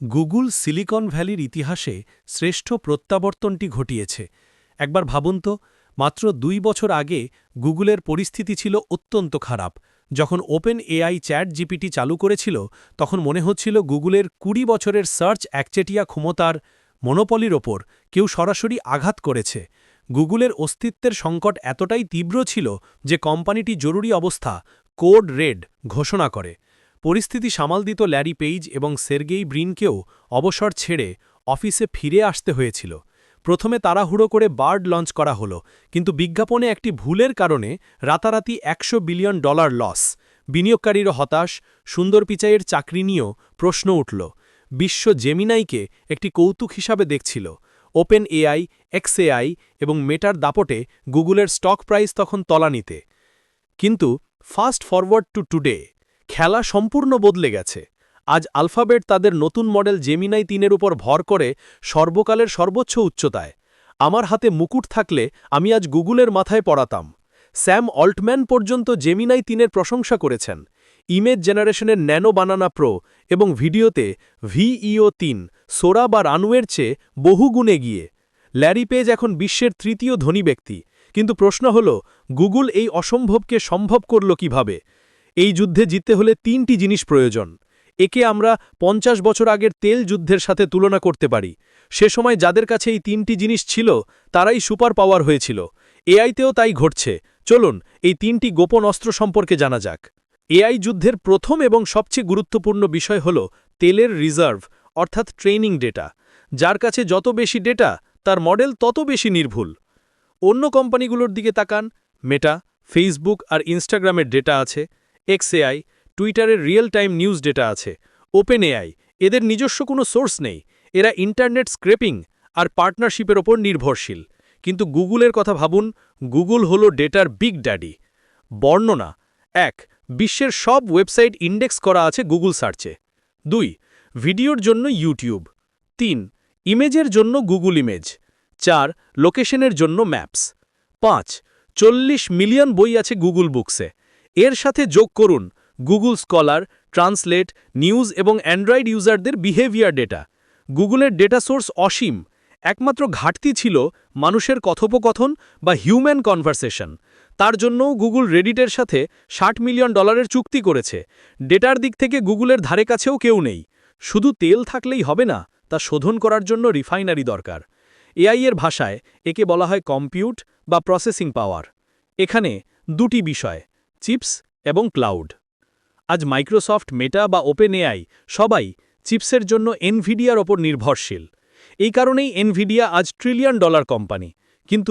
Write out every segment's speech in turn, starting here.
Google silicon ভ্যালির ইতিহাসে শ্রেষ্ঠ প্রত্যাবর্তনটি ঘটিয়েছে। একবার ভাবুন তো, মাত্র ২ বছর আগে গুগলের পরিস্থিতি ছিল অত্যন্ত খারাপ। যখন ওপেন এআই চ্যাট জিপিটি চালু করেছিল, তখন মনে হচ্ছিল গুগলের ২০ বছরের সার্চ একচেটিয়া ক্ষমতার মনোপলির ওপর কেউ সরাসরি আঘাত করেছে। গুগলের অস্তিত্বের সংকট এতটাই তীব্র ছিল যে কোম্পানিটি জরুরি অবস্থা কোড রেড ঘোষণা করে। পরিস্থিতি সামাল দিত ল্যারি পেইজ এবং সের্গেই ব্রিনকেও অবসর ছেড়ে অফিসে ফিরে আসতে হয়েছিল। প্রথমে তাড়াহুড়ো করে বার্ড লঞ্চ করা হলো, কিন্তু বিজ্ঞাপনে একটি ভুলের কারণে রাতারাতি $১০০ বিলিয়ন লস। বিনিয়োগকারীরা হতাশ, সুন্দর পিচাইয়ের চাকরি নিয়েও প্রশ্ন উঠল। বিশ্ব জেমিনাইকে একটি কৌতুক হিসাবে দেখছিল। ওপেন এআই, এক্সএআই এবং মেটার দাপটে গুগলের স্টক প্রাইস তখন তলানিতে। কিন্তু ফাস্ট ফরওয়ার্ড টু টুডে, খেলা সম্পূর্ণ বদলে গেছে। আজ আলফাবেট তাদের নতুন মডেল জেমিনাই ৩-এর উপর ভর করে সর্বকালের সর্বোচ্চ উচ্চতায়। আমার হাতে মুকুট থাকলে আমি আজ গুগলের মাথায় পড়াতাম। স্যাম অল্টম্যান পর্যন্ত জেমিনাই ৩-এর প্রশংসা করেছেন। ইমেজ জেনারেশনের ন্যানো বানানা প্রো এবং ভিডিওতে VEO3 সোরা বা রানওয়ের চেয়ে বহুগুণ এগিয়ে। ল্যারি পেজ এখন বিশ্বের তৃতীয় ধনী ব্যক্তি। কিন্তু প্রশ্ন হল, গুগল এই অসম্ভবকে সম্ভব করল কিভাবে? এই যুদ্ধে জিততে হলে ৩টি জিনিস প্রয়োজন। একে আমরা ৫০ বছর আগের তেল যুদ্ধের সাথে তুলনা করতে পারি। সে সময় যাদের কাছে এই ৩টি জিনিস ছিল, তারাই সুপার পাওয়ার হয়েছিল। এআইতেও তাই ঘটছে। চলুন এই ৩টি গোপন অস্ত্র সম্পর্কে জানা যাক। এআই যুদ্ধের প্রথম এবং সবচেয়ে গুরুত্বপূর্ণ বিষয় হল তেলের রিজার্ভ, অর্থাৎ ট্রেনিং ডেটা। যার কাছে যত বেশি ডেটা, তার মডেল তত বেশি নির্ভুল। অন্য কোম্পানিগুলোর দিকে তাকান। মেটা, ফেসবুক আর ইনস্টাগ্রামের ডেটা আছে। এক্সএআই, টুইটারের রিয়েল টাইম নিউজ ডেটা আছে। ওপেন এআই, এদের নিজস্ব কোনো সোর্স নেই। এরা ইন্টারনেট স্ক্রেপিং আর পার্টনারশিপের ওপর নির্ভরশীল। কিন্তু গুগলের কথা ভাবুন। গুগল হলো ডেটার বিগ ড্যাডি। বর্ণনা: ১. বিশ্বের সব ওয়েবসাইট ইন্ডেক্স করা আছে গুগল সার্চে। ২. ভিডিওর জন্য ইউটিউব। ৩. ইমেজের জন্য গুগল ইমেজ। ৪. লোকেশনের জন্য ম্যাপস। ৫. ৪০ মিলিয়ন বই আছে গুগল বুকসে। এর সাথে যোগ করুন গুগল স্কলার, ট্রান্সলেট, নিউজ এবং অ্যান্ড্রয়েড ইউজারদের বিহেভিয়ার ডেটা। গুগলের ডেটা সোর্স অসীম। একমাত্র ঘাটতি ছিল মানুষের কথোপকথন বা হিউম্যান কনভারসেশন। তার জন্যও গুগল রেডিটের সাথে $৬০ মিলিয়ন চুক্তি করেছে। ডেটার দিক থেকে গুগলের ধারে কাছেও কেউ নেই। শুধু তেল থাকলেই হবে না, তা শোধন করার জন্য রিফাইনারি দরকার। এআই এর ভাষায় একে বলা হয় কম্পিউট বা প্রসেসিং পাওয়ার। এখানে দুটি বিষয়, চিপস এবং ক্লাউড। আজ মাইক্রোসফট, মেটা বা ওপেন এআই সবাই চিপসের জন্য এনভিডিয়ার ওপর নির্ভরশীল। এই কারণেই এনভিডিয়া আজ $1 ট্রিলিয়ন কোম্পানি। কিন্তু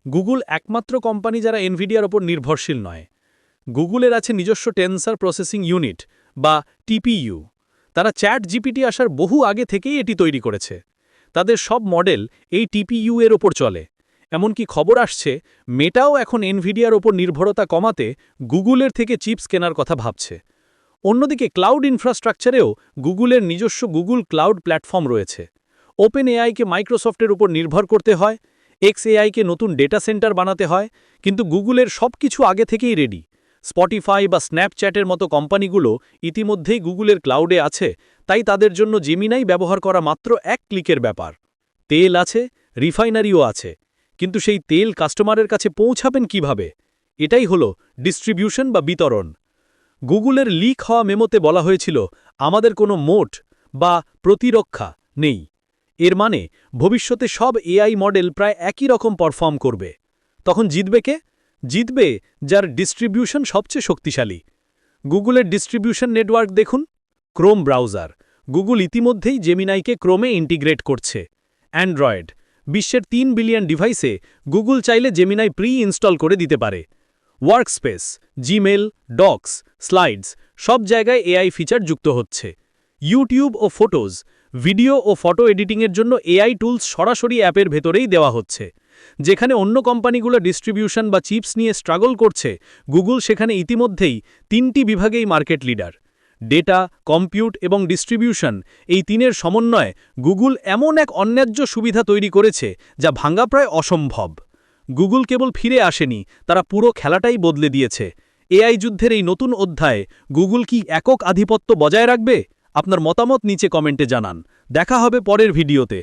গুগল একমাত্র কোম্পানি যারা এনভিডিয়ার ওপর নির্ভরশীল নয়। গুগলের আছে নিজস্ব টেনসর প্রসেসিং ইউনিট বা টিপিইউ। তারা চ্যাট জিপিটি আসার বহু আগে থেকেই এটি তৈরি করেছে। তাদের সব মডেল এই টিপিইউ এর ওপর চলে। এমনকি খবর আসছে, মেটাও এখন এনভিডিয়ার ওপর নির্ভরতা কমাতে গুগলের থেকে চিপস কেনার কথা ভাবছে। অন্যদিকে ক্লাউড ইনফ্রাস্ট্রাকচারেও গুগলের নিজস্ব গুগল ক্লাউড প্ল্যাটফর্ম রয়েছে। ওপেন এআইকে মাইক্রোসফটের উপর নির্ভর করতে হয়, এক্সএআইকে নতুন ডেটা সেন্টার বানাতে হয়, কিন্তু গুগলের সবকিছু আগে থেকেই রেডি। স্পটিফাই বা স্ন্যাপচ্যাটের মতো কোম্পানিগুলো ইতিমধ্যেই গুগলের ক্লাউডে আছে, তাই তাদের জন্য জেমিনাই ব্যবহার করা মাত্র ১ ক্লিকের ব্যাপার। তেল আছে, রিফাইনারিও আছে, কিন্তু সেই তেল কাস্টমারের কাছে পৌঁছাবেন কিভাবে? এটাই হলো ডিস্ট্রিবিউশন বা বিতরণ। গুগলের লিক হওয়া মেমোতে বলা হয়েছিল, আমাদের কোনো মোট বা প্রতিরক্ষা নেই। এর মানে ভবিষ্যতে সব এআই মডেল প্রায় একই রকম পারফর্ম করবে। তখন জিতবে কে? জিতবে যার ডিস্ট্রিবিউশন সবচেয়ে শক্তিশালী। গুগলের ডিস্ট্রিবিউশন নেটওয়ার্ক দেখুন। Chrome browser. গুগল ইতিমধ্যেই জেমিনাইকে ক্রোমে ইন্টিগ্রেট করছে। অ্যান্ড্রয়েড। বিশ্বের ৩ বিলিয়ন ডিভাইসে গুগল চাইলে জেমিনাই প্রি ইনস্টল করে দিতে পারে। ওয়ার্কস্পেস, জিমেল, ডক্স, স্লাইডস সব জায়গায় এআই ফিচার যুক্ত হচ্ছে। ইউটিউব ও ফটোজ, ভিডিও ও ফটো এডিটিংয়ের জন্য এআই টুলস সরাসরি অ্যাপের ভেতরেই দেওয়া হচ্ছে। যেখানে অন্য কোম্পানিগুলো ডিস্ট্রিবিউশন বা চিপস নিয়ে স্ট্রাগল করছে, গুগল সেখানে ইতিমধ্যেই ৩টি বিভাগেই মার্কেট লিডার। ডেটা, কম্পিউট এবং ডিস্ট্রিবিউশন, এই ৩-এর সমন্বয়ে গুগল এমন এক অন্যায্য সুবিধা তৈরি করেছে যা ভাঙা প্রায় অসম্ভব। গুগল কেবল ফিরে আসেনি, তারা পুরো খেলাটাই বদলে দিয়েছে। এআই যুদ্ধের এই নতুন অধ্যায়ে গুগল কি একক আধিপত্য বজায় রাখবে? আপনার মতামত নিচে কমেন্টে জানান। দেখা হবে পরের ভিডিওতে।